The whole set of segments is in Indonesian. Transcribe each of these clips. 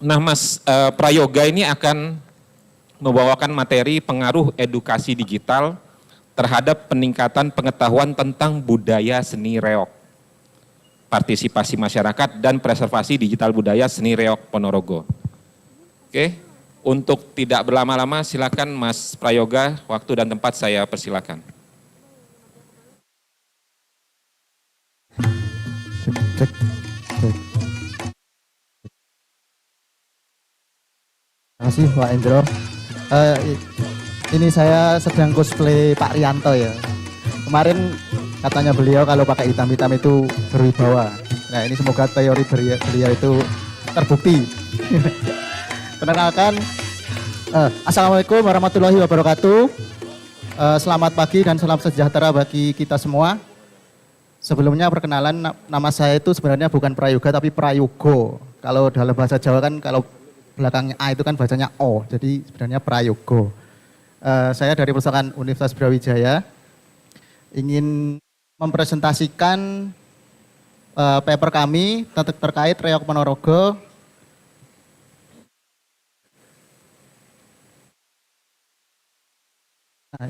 Nah, Mas Prayoga ini akan membawakan materi pengaruh edukasi digital terhadap peningkatan pengetahuan tentang budaya seni reog, partisipasi masyarakat dan preservasi digital budaya seni reog Ponorogo. Oke, untuk tidak berlama-lama silakan Mas Prayoga, waktu dan tempat saya persilakan. Cek. Terima kasih Pak Endro. Ini saya sedang cosplay Pak Rianto ya. Kemarin katanya beliau kalau pakai hitam-hitam itu berwibawa. Nah ini semoga teori beliau itu terbukti. Perkenalkan, Assalamualaikum warahmatullahi wabarakatuh. Selamat pagi dan salam sejahtera bagi kita semua. Sebelumnya perkenalan, nama saya itu sebenarnya bukan Prayoga tapi Prayogo. Kalau dalam bahasa Jawa kan kalau belakangnya A itu kan bacanya O, jadi sebenarnya Prayogo. Saya dari Perpustakaan Universitas Brawijaya ingin mempresentasikan paper kami terkait reog Ponorogo.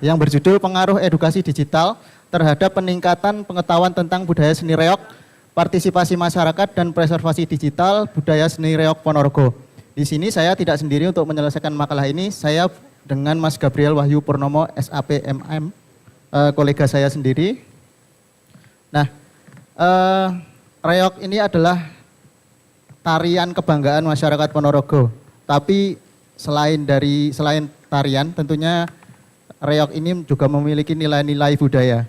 Yang berjudul Pengaruh Edukasi Digital terhadap Peningkatan Pengetahuan tentang Budaya Seni Reog, Partisipasi Masyarakat dan Preservasi Digital Budaya Seni Reog Ponorogo. Di sini saya tidak sendiri untuk menyelesaikan makalah ini, saya dengan Mas Gabriel Wahyu Purnomo, SAP MM, kolega saya sendiri. Nah, reog ini adalah tarian kebanggaan masyarakat Ponorogo. Tapi selain tarian, tentunya reog ini juga memiliki nilai-nilai budaya.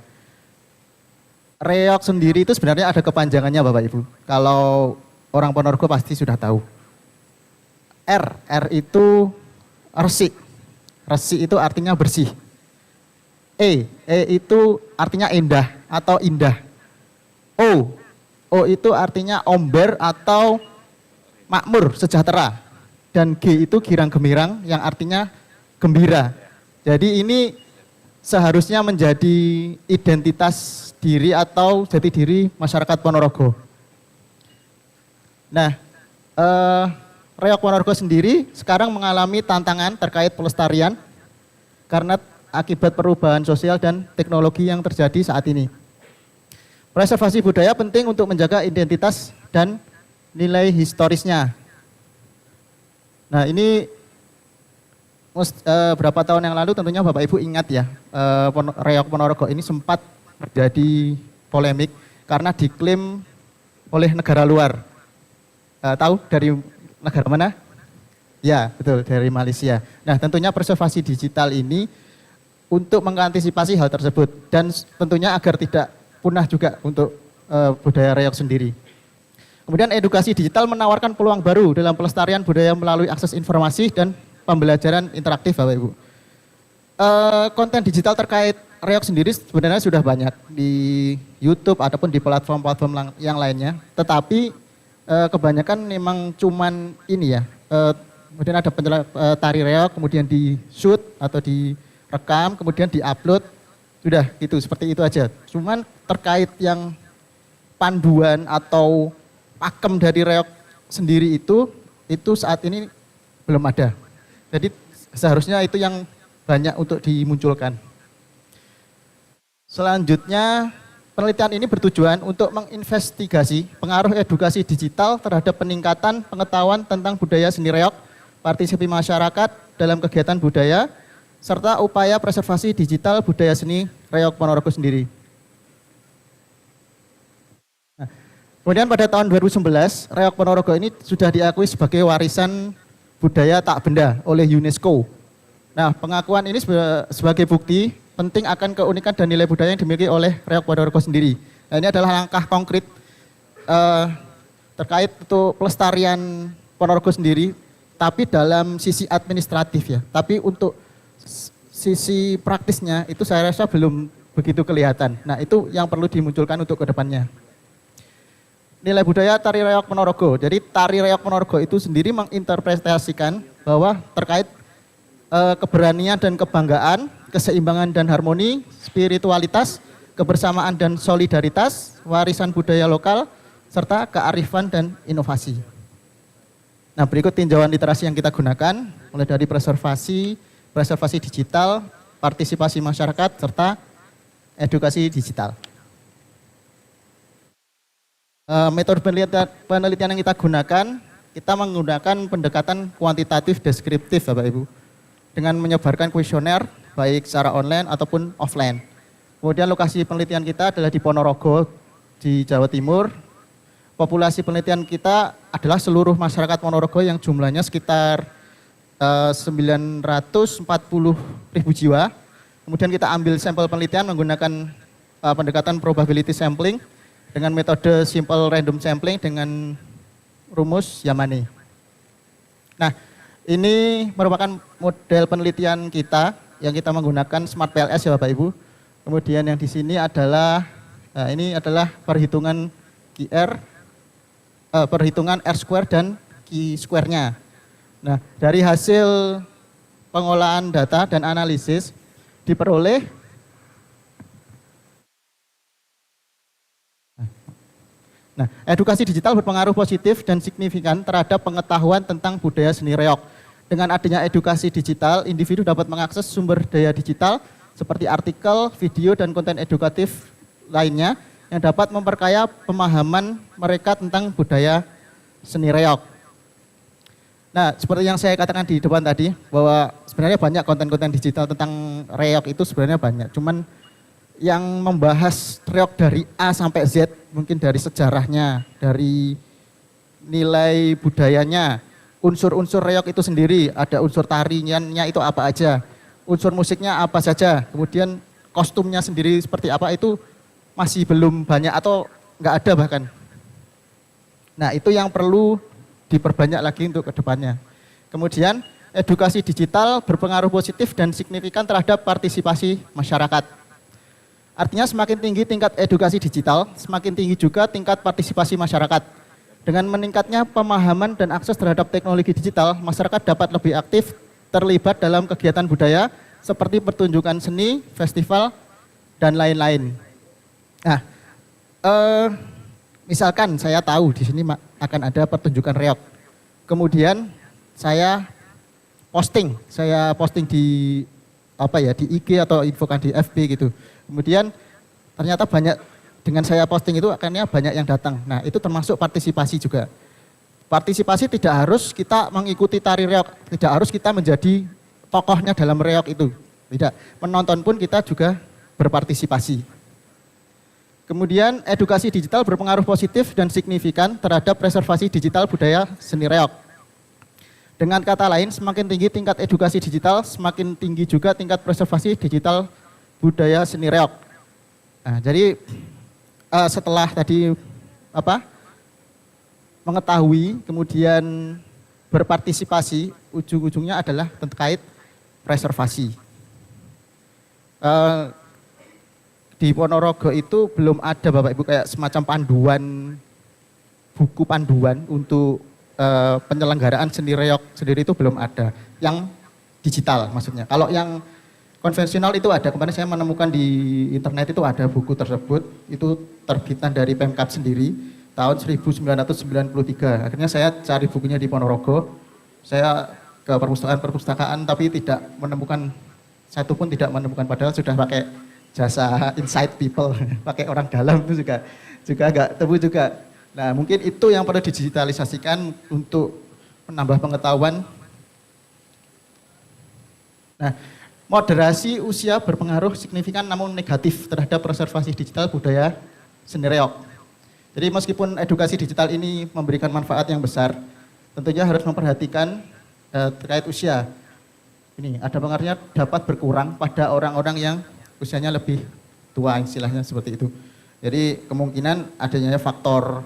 Reog sendiri itu sebenarnya ada kepanjangannya Bapak Ibu. Kalau orang Ponorogo pasti sudah tahu. R itu resik. Resik itu artinya bersih. E itu artinya indah atau indah. O itu artinya omber atau makmur, sejahtera. Dan G itu girang gemirang yang artinya gembira. Jadi ini seharusnya menjadi identitas diri atau jati diri masyarakat Ponorogo. Nah, reog Ponorogo sendiri sekarang mengalami tantangan terkait pelestarian karena akibat perubahan sosial dan teknologi yang terjadi saat ini. Preservasi budaya penting untuk menjaga identitas dan nilai historisnya. Nah ini berapa tahun yang lalu tentunya Bapak Ibu ingat ya, reog Ponorogo ini sempat terjadi polemik karena diklaim oleh negara luar. Tahu dari negara mana? Ya, betul, dari Malaysia. Nah, tentunya preservasi digital ini untuk mengantisipasi hal tersebut dan tentunya agar tidak punah juga untuk budaya reog sendiri. Kemudian edukasi digital menawarkan peluang baru dalam pelestarian budaya melalui akses informasi dan pembelajaran interaktif Bapak Ibu. Konten digital terkait reog sendiri sebenarnya sudah banyak di YouTube ataupun di platform-platform yang lainnya. Tetapi kebanyakan memang cuman ini ya, kemudian ada tari reog, kemudian di shoot atau direkam, kemudian di-upload, sudah gitu, seperti itu aja. Cuman terkait yang panduan atau pakem dari reog sendiri itu saat ini belum ada. Jadi seharusnya itu yang banyak untuk dimunculkan. Selanjutnya, penelitian ini bertujuan untuk menginvestigasi pengaruh edukasi digital terhadap peningkatan pengetahuan tentang budaya seni reog, partisipasi masyarakat dalam kegiatan budaya, serta upaya preservasi digital budaya seni reog Ponorogo sendiri. Nah, kemudian pada tahun 2011, reog Ponorogo ini sudah diakui sebagai warisan budaya tak benda oleh UNESCO. Nah, pengakuan ini sebagai bukti penting akan keunikan dan nilai budaya yang dimiliki oleh reog Ponorogo sendiri. Nah, ini adalah langkah konkret terkait untuk pelestarian Ponorogo sendiri, tapi dalam sisi administratif ya. Tapi untuk sisi praktisnya itu saya rasa belum begitu kelihatan. Nah, itu yang perlu dimunculkan untuk kedepannya. Nilai budaya tari reog Ponorogo. Jadi tari reog Ponorogo itu sendiri menginterpretasikan bahwa terkait keberanian dan kebanggaan, keseimbangan dan harmoni, spiritualitas, kebersamaan dan solidaritas, warisan budaya lokal, serta kearifan dan inovasi. Nah, berikut tinjauan literasi yang kita gunakan, mulai dari preservasi digital, partisipasi masyarakat, serta edukasi digital. Metode penelitian yang kita gunakan, kita menggunakan pendekatan kuantitatif deskriptif, Bapak Ibu, dengan menyebarkan kuesioner, baik secara online ataupun offline. Kemudian lokasi penelitian kita adalah di Ponorogo, di Jawa Timur. Populasi penelitian kita adalah seluruh masyarakat Ponorogo yang jumlahnya sekitar 940.000 jiwa. Kemudian kita ambil sampel penelitian menggunakan pendekatan probability sampling dengan metode simple random sampling dengan rumus Yamane. Nah, ini merupakan model penelitian kita yang kita menggunakan Smart PLS ya Bapak Ibu. Kemudian yang di sini adalah ini adalah perhitungan perhitungan R square dan Q square-nya. Nah, dari hasil pengolahan data dan analisis diperoleh edukasi digital berpengaruh positif dan signifikan terhadap pengetahuan tentang budaya seni reog. Dengan adanya edukasi digital, individu dapat mengakses sumber daya digital seperti artikel, video, dan konten edukatif lainnya yang dapat memperkaya pemahaman mereka tentang budaya seni reog. Nah, seperti yang saya katakan di depan tadi, bahwa sebenarnya banyak konten-konten digital tentang reog itu sebenarnya banyak. Cuman yang membahas reog dari A sampai Z, mungkin dari sejarahnya, dari nilai budayanya, unsur-unsur reog itu sendiri, ada unsur tarinya itu apa aja, unsur musiknya apa saja, kemudian kostumnya sendiri seperti apa itu masih belum banyak atau nggak ada bahkan. Nah, itu yang perlu diperbanyak lagi untuk kedepannya. Kemudian edukasi digital berpengaruh positif dan signifikan terhadap partisipasi masyarakat. Artinya semakin tinggi tingkat edukasi digital, semakin tinggi juga tingkat partisipasi masyarakat. Dengan meningkatnya pemahaman dan akses terhadap teknologi digital, masyarakat dapat lebih aktif terlibat dalam kegiatan budaya seperti pertunjukan seni, festival, dan lain-lain. Nah, misalkan saya tahu di sini akan ada pertunjukan reog. Kemudian saya posting di di IG atau infokan di FB gitu. Kemudian ternyata dengan saya posting itu akhirnya banyak yang datang. Nah, itu termasuk partisipasi juga. Partisipasi tidak harus kita mengikuti tari reog, tidak harus kita menjadi tokohnya dalam reog itu. Tidak, menonton pun kita juga berpartisipasi. Kemudian edukasi digital berpengaruh positif dan signifikan terhadap preservasi digital budaya seni reog. Dengan kata lain, semakin tinggi tingkat edukasi digital, semakin tinggi juga tingkat preservasi digital budaya seni reog. Nah, jadi setelah tadi mengetahui, kemudian berpartisipasi, ujung-ujungnya adalah terkait preservasi. Di Ponorogo itu belum ada Bapak Ibu kayak semacam buku panduan untuk penyelenggaraan seni reog sendiri itu belum ada. Yang digital maksudnya. Kalau yang konvensional itu ada, kemarin saya menemukan di internet itu ada buku tersebut, itu terbitan dari Pemkab sendiri, tahun 1993. Akhirnya saya cari bukunya di Ponorogo, saya ke perpustakaan tapi tidak menemukan, satu pun tidak menemukan, padahal sudah pakai jasa inside people, pakai orang dalam itu juga nggak temu juga. Nah, mungkin itu yang perlu digitalisasikan untuk menambah pengetahuan. Nah, moderasi usia berpengaruh signifikan namun negatif terhadap preservasi digital budaya seni reog. Jadi meskipun edukasi digital ini memberikan manfaat yang besar, tentunya harus memperhatikan terkait usia. Ini ada pengaruhnya dapat berkurang pada orang-orang yang usianya lebih tua, istilahnya seperti itu. Jadi kemungkinan adanya faktor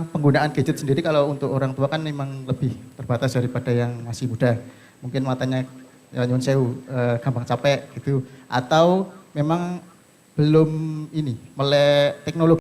penggunaan gadget sendiri kalau untuk orang tua kan memang lebih terbatas daripada yang masih muda. Mungkin matanya nyun sewu, gampang capek gitu, atau memang belum melek teknologi.